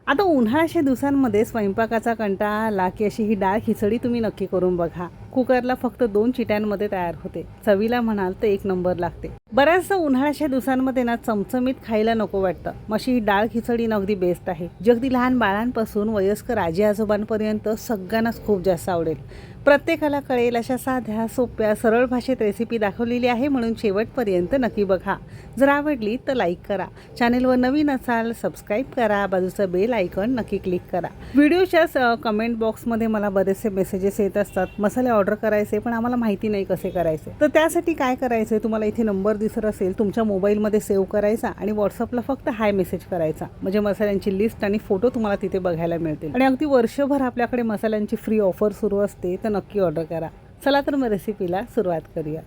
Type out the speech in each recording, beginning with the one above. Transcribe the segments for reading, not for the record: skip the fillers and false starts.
आता उन्हाळ्याच्या दिवसांमध्ये स्वयंपाकाचा कंटाळा आला की अशी ही डाळ खिचडी तुम्ही नक्की करून बघा। कुकरला फक्त 2 चिट्यांमध्ये तयार होते। चवीला म्हणाल तर एक नंबर लागते। बऱ्याचदा उन्हाळ्याच्या दिवसांमध्ये ना चमचमीत खायला नको वाटतं, मग अशी ही डाळ खिचडी ना अगदी बेस्ट आहे, जी अगदी लहान बाळांपासून वयस्कर आजी आजोबांपर्यंत सगळ्यांनाच खूप जास्त आवडेल। प्रत्येकाला कळेल अशा साध्या सोप्या सरळ भाषेत रेसिपी दाखवलेली आहे, म्हणून शेवटपर्यंत नक्की बघा। जर आवडली तर लाईक करा, चॅनलवर नवीन असाल सबस्क्राईब करा, बाजूचं बेल आयकॉन नक्की क्लिक करा। व्हिडिओच्या कमेंट बॉक्समध्ये मला बरेचसे मेसेजेस येत असतात, मसाले ऑर्डर करायचे पण आम्हाला माहिती नाही कसे करायचे। तर त्यासाठी काय करायचं, तुम्हाला इथे नंबर दिसत असेल तुमच्या मोबाईलमध्ये सेव्ह करायचा आणि व्हॉट्सअपला फक्त हाय मेसेज करायचा, म्हणजे मसाल्यांची लिस्ट आणि फोटो तुम्हाला तिथे बघायला मिळतील। आणि अगदी वर्षभर आपल्याकडे मसाल्यांची फ्री ऑफर सुरू असते, तर नक्की ऑर्डर करा। चला तर मग रेसिपीला सुरुवात करूया।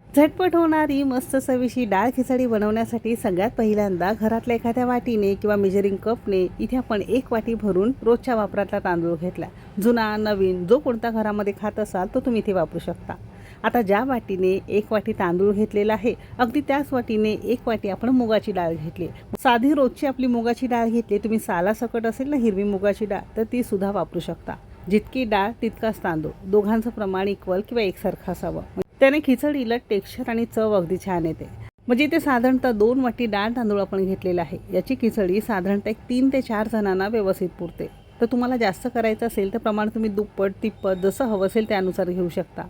झटपट होणारी मस्त चवीशी डाळ खिचडी बनवण्यासाठी सगळ्यात पहिल्यांदा घरातल्या एखाद्या वाटीने किंवा मेजरिंग कपने इथे आपण 1 वाटी भरून रोजच्या वापरातला तांदूळ घेतला। जुना नवीन जो कोणता घरामध्ये खात असाल तो तुम्ही इथे वापरू शकता। आता ज्या वाटीने 1 वाटी तांदूळ घेतलेला आहे, अगदी त्याच वाटीने 1 वाटी आपण मुगाची डाळ घेतली। साधी रोजची आपली मुगाची डाळ घेतली, तुम्ही सालासकट असेल ना हिरवी मुगाची डाळ तर ती सुद्धा वापरू शकता। जितकी डाळ तितकाच तांदूळ, दोघांचं प्रमाण इक्वल किंवा एकसारखं असावं, त्याने खिचडीला टेक्स्चर आणि चव अगदी छान येते। म्हणजे इथे साधारणतः 2 वाटी डाळ तांदूळ आपण घेतलेला आहे। याची खिचडी साधारणतः 3 ते 4 जणांना व्यवस्थित पुरते। तर तुम्हाला जास्त करायचं असेल तर प्रमाण तुम्ही दुप्पट तिप्पट जसं हवं असेल त्यानुसार घेऊ शकता।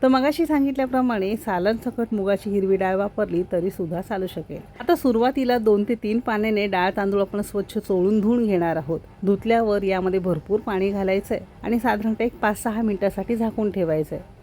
तर मगाशी सांगितल्याप्रमाणे सालांसकट मुगाची हिरवी डाळ वापरली तरी सुद्धा चालू शकेल। आता सुरुवातीला 2 ते 3 पाण्याने डाळ तांदूळ आपण स्वच्छ चोळून धुवून घेणार आहोत। धुतल्यावर यामध्ये भरपूर पाणी घालायचं आहे आणि साधारणतः 5-6 मिनिटांसाठी झाकून ठेवायचं आहे।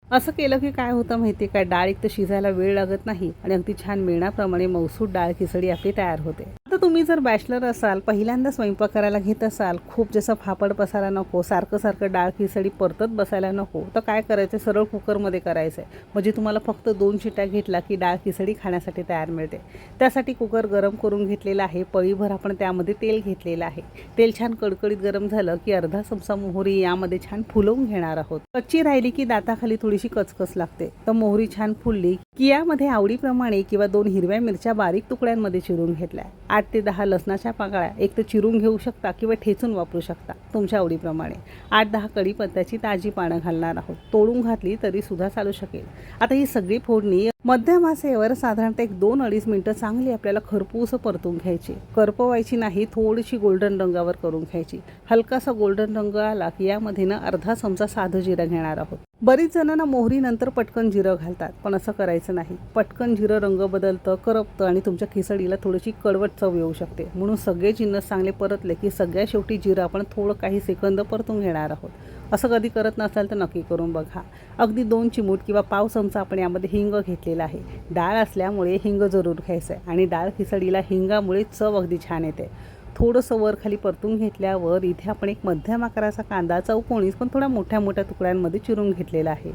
असं केलं की काय होतं माहिती आहे का, डाळ एक तर शिजायला वेळ लागत नाही आणि अगदी छान मेणाप्रमाणे मौसूद डाळ खिचडी आपली तयार होते। आता तुम्ही जर बॅचलर असाल, पहिल्यांदा स्वयंपाक करायला घेत असाल, खूप जसं फापड बसायला नको, सारखं सारखं डाळ खिचडी परतत बसायला नको, तर काय करायचं, सरळ कुकरमध्ये करायचं आहे। म्हणजे तुम्हाला फक्त 2 शिट्या घेतला की डाळ खिचडी खाण्यासाठी तयार मिळते। त्यासाठी कुकर गरम करून घेतलेला आहे, पळीभर आपण त्यामध्ये तेल घेतलेलं आहे। तेल छान कडकडीत गरम झालं की अर्धा चमचा मोहरी यामध्ये छान फुलवून घेणार आहोत। कच्ची राहिली की दाताखाली थोडीशी कचकच लागते, तर मोहरी छान फुलली की यामध्ये आवडीप्रमाणे किंवा 2 हिरव्या मिरच्या बारीक तुकड्यांमध्ये चिरून घेतल्या। 8 ते 10 लसणाच्या पाकळ्या एक तर चिरून घेऊ शकता किंवा ठेचून वापरू शकता तुमच्या आवडीप्रमाणे। 8-10 कढीपत्त्याची ताजी पानं घालणार आहोत, तोडून घातली तरी सुद्धा चालू शकेल। आता ही सगळी फोडणी मध्यम आचेवर साधारणतः 2-2.5 मिनिटं चांगली आपल्याला खरपूस परतून घ्यायची। करपवायची नाही, थोडीशी गोल्डन रंगावर करून घ्यायची। हलकासा गोल्डन रंग आला की यामध्ये ना अर्धा चमचा साधं जिरं घेणार आहोत। बरीच जणांना मोहरी नंतर पटकन जिरं घालतात, पण असं करायचं नाही। पटकन जिरं रंग बदलतं, करपतं आणि तुमच्या खिचडीला थोडीशी कडवट चव येऊ शकते। म्हणून सगळे जिन्नस चांगले परतले की सगळ्या शेवटी जिरं आपण थोडं काही सेकंद परतून घेणार आहोत। असं कधी करत नसाल तर नक्की करून बघा। अगदी 2 चिमूट किंवा पाव चमचा आपण यामध्ये हिंग घेतलेला आहे। डाळ असल्यामुळे हिंग जरूर घ्यायचं आहे आणि डाळ खिचडीला हिंगामुळे चव अगदी छान येते। थोडंसं वर खाली परतून घेतल्यावर इथे आपण एक मध्यम आकाराचा कांदा चौकोनीस पण थोड्या मोठ्या मोठ्या तुकड्यांमध्ये चिरून घेतलेला आहे।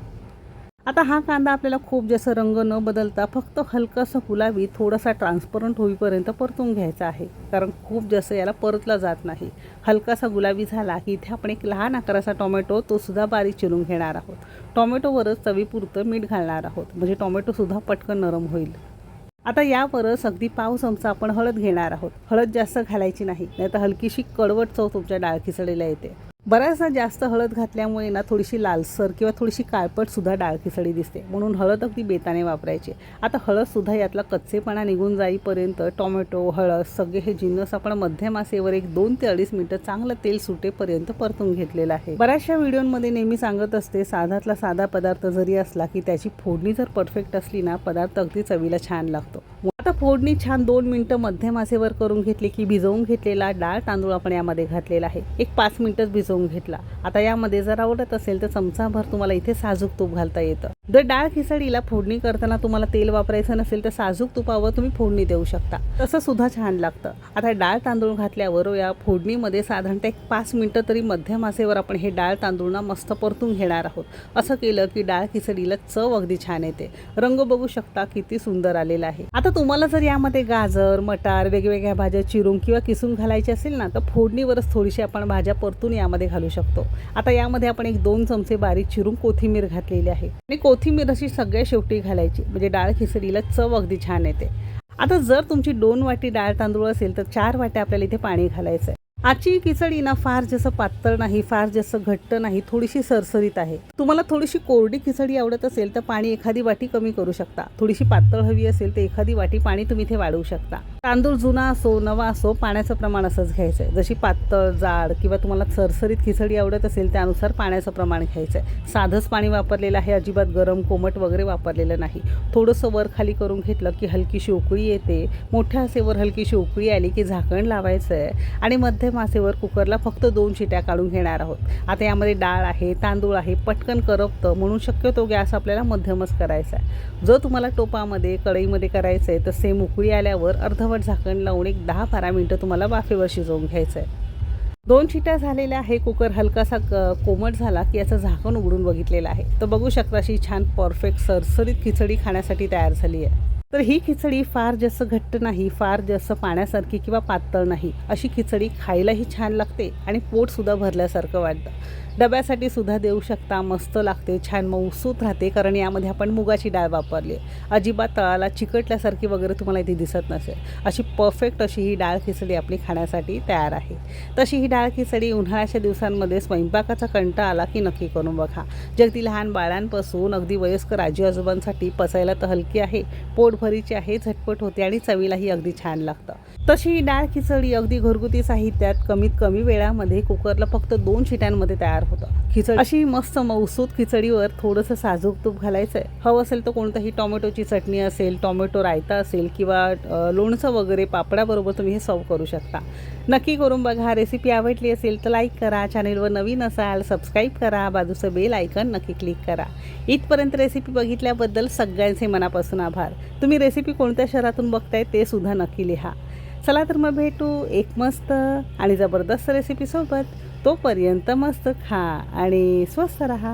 आता हा कांदा आपल्याला खूप जास्त रंग न बदलता फक्त हलकासा गुलाबी थोडासा ट्रान्सपरंट होईपर्यंत परतून घ्यायचा आहे, कारण खूप जास्त याला परतला जात नाही। हलकासा गुलाबी झाला की इथे आपण एक लहान आकाराचा टोमॅटो तो सुद्धा बारीक चिरून घेणार आहोत। टोमॅटोवरच चवीपुरतं मीठ घालणार आहोत, म्हणजे टोमॅटो सुद्धा पटकन नरम होईल। आता यावरच अगदी पाव चमचा आपण हळद घेणार आहोत। हळद जास्त घालायची नाही, नाहीतर हलकीशी कडवट चव तुमच्या डाळ खिचडीला येते। बऱ्याचदा जास्त हळद घातल्यामुळे ना थोडीशी लालसर किंवा थोडीशी काळपट सुद्धा डाळ खिचडी दिसते, म्हणून हळद अगदी बेताने वापरायची। आता हळद सुद्धा यातला कच्चेपणा निघून जाईपर्यंत टोमॅटो हळद सगळे हे जिन्नस आपण मध्यम आचेवर 2 ते 2.5 मिनिटं चांगलं तेल सुटेपर्यंत परतून घेतलेलं आहे। बऱ्याचशा व्हिडिओमध्ये नेहमी सांगत असते, साधातला साधा पदार्थ जरी असला की त्याची फोडणी जर परफेक्ट असली ना, पदार्थ अगदी चवीला छान लागतो। आता फोडणी छान 2 मिनिटं मध्यम आचेवर करून घेतली की भिजवून घेतलेला डाळ तांदूळ आपण यामध्ये घातलेला आहे। एक 5 मिनिटच भिजवून घेतला। आता यामध्ये जर आवडत असेल तर चमचाभर तुम्हाला इथे साजूक तूप घालता येतं। जर डाळ खिचडीला फोडणी करताना तुम्हाला तेल वापरायचं नसेल तर साजूक तुपावर तुम्ही फोडणी देऊ शकता, तसं सुद्धा छान लागतं। आता डाळ तांदूळ घातल्यावर या फोडणीमध्ये साधारणतः 5 मिनिटं तरी मध्यम आचेवर आपण हे डाळ तांदूळना मस्त परतून घेणार आहोत। असं केलं की डाळ खिचडीला चव अगदी छान येते। रंग बघू शकता किती सुंदर आलेला आहे। आता तुम्हाला तुम्हाला जर यामध्ये गाजर, मटार, वेगवेगळ्या भाज्या चिरून किंवा किसून घालायची असेल ना, तर फोडणीवरच थोडीशी आपण भाज्या परतून यामध्ये घालू शकतो. आता यामध्ये आपण 1-2 चमचे बारीक चिरून कोथिंबीर घातलेली आहे आणि कोथिंबीर अशी सगळ्या शेवटी घालायची, म्हणजे डाळ खिचडीला चव अगदी छान येते. आता जर तुमची 2 वाटी डाळ तांदूळ असेल तर 4 वाट्या आपल्याला इथे पाणी घालायचं आहे. आजची खिचडी ना फार जास्त पातळ नाही, फार जास्त घट्ट नाही, थोडीशी सरसरीत आहे. तुम्हाला थोडीशी कोरडी खिचडी आवडत असेल तर पाणी एखादी वाटी कमी करू शकता. थोडीशी पातळ हवी असेल तर एखादी वाटी पाणी तुम्ही इथे वाढवू शकता. तांदूळ जुना असो नवा असो पाण्याचं प्रमाण असंच घ्यायचं आहे. जशी पातळ, जाड किंवा तुम्हाला सरसरीत खिचडी आवडत असेल त्यानुसार पाण्याचं प्रमाण घ्यायचं आहे. साधंच पाणी वापरलेलं आहे, अजिबात गरम कोमट वगैरे वापरलेलं नाही. थोडंसं वर खाली करून घेतलं की हलकीशी उकळी येते. मोठ्या आचेवर हलकीशी उकळी आली की झाकण लावायचं आहे आणि मध्यम आचेवर कुकरला फक्त 2 शिट्या काढून घेणार आहोत. आता यामध्ये डाळ आहे, तांदूळ आहे, पटकन करपतं म्हणून शक्यतो गॅस आपल्याला मध्यमच करायचा आहे. जर तुम्हाला टोपामध्ये कढईमध्ये करायचं आहे तर सेम उकळी आल्यावर अर्धवट झाकण लावून 10-12 मिनटं तुम्हाला वाफेवर शिजवून घ्यायचं आहे. 2 शिट्या झालेल्या आहे. कुकर हलकासा कोमट झाला की याचं झाकण उघडून बघितलेलं आहे. तर बघू शकता अशी छान परफेक्ट सरसरीत खिचडी खाण्यासाठी तयार झाली आहे. तर ही खिचडी फार जास्त घट्ट नाही, फार जास्त पाण्यासारखी किंवा पातळ नाही. अशी खिचडी खायलाही छान लागते आणि पोटसुद्धा भरल्यासारखं वाटतं. डब्यासाठी सुद्धा देऊ शकता, मस्त लागते, छान मऊसूत राहते, कारण यामध्ये आपण मुगाची डाळ वापरली आहे. अजिबात तळाला चिकटल्यासारखी वगैरे तुम्हाला इथे दिसत नसेल. अशी परफेक्ट अशी ही डाळ खिचडी आपली खाण्यासाठी तयार आहे. तशी ही डाळ खिचडी उन्हाळ्याच्या दिवसांमध्ये स्वयंपाकाचा कंटाळा आला की नक्की करून बघा. जे अगदी लहान बाळांपासून अगदी वयस्कर आजी आजोबांसाठी पचायला तर हलकी आहे, पोटभरीची आहे, झटपट होते आणि चवीलाही अगदी छान लागतं. तशी ही डाळ खिचडी अगदी घरगुती साहित्यात कमीत कमी वेळामध्ये कुकरला फक्त 2 शिट्यांमध्ये तयार होतं. खिचडी अशी मस्त मऊसूत खिचडीवर थोडंसं साजूक तूप घालायचं आहे. हवं असेल तर कोणताही टोमॅटोची चटणी असेल, टोमॅटो रायता असेल किंवा लोणचं वगैरे पापडाबरोबर तुम्ही हे सर्व करू शकता. नक्की करून बघा. रेसिपी आवडली असेल तर लाईक करा, चॅनेलवर नवीन असाल सबस्क्राईब करा, बाजूचं बेल आयकॉन नक्की क्लिक करा. इथपर्यंत रेसिपी बघितल्याबद्दल सगळ्यांचे मनापासून आभार. तुम्ही रेसिपी कोणत्या शहरातून बघताय ते सुद्धा नक्की लिहा. चला तर मग भेटू एक मस्त आणि जबरदस्त रेसिपीसोबत. तोपर्यंत मस्त खा आणि स्वस्थ रहा.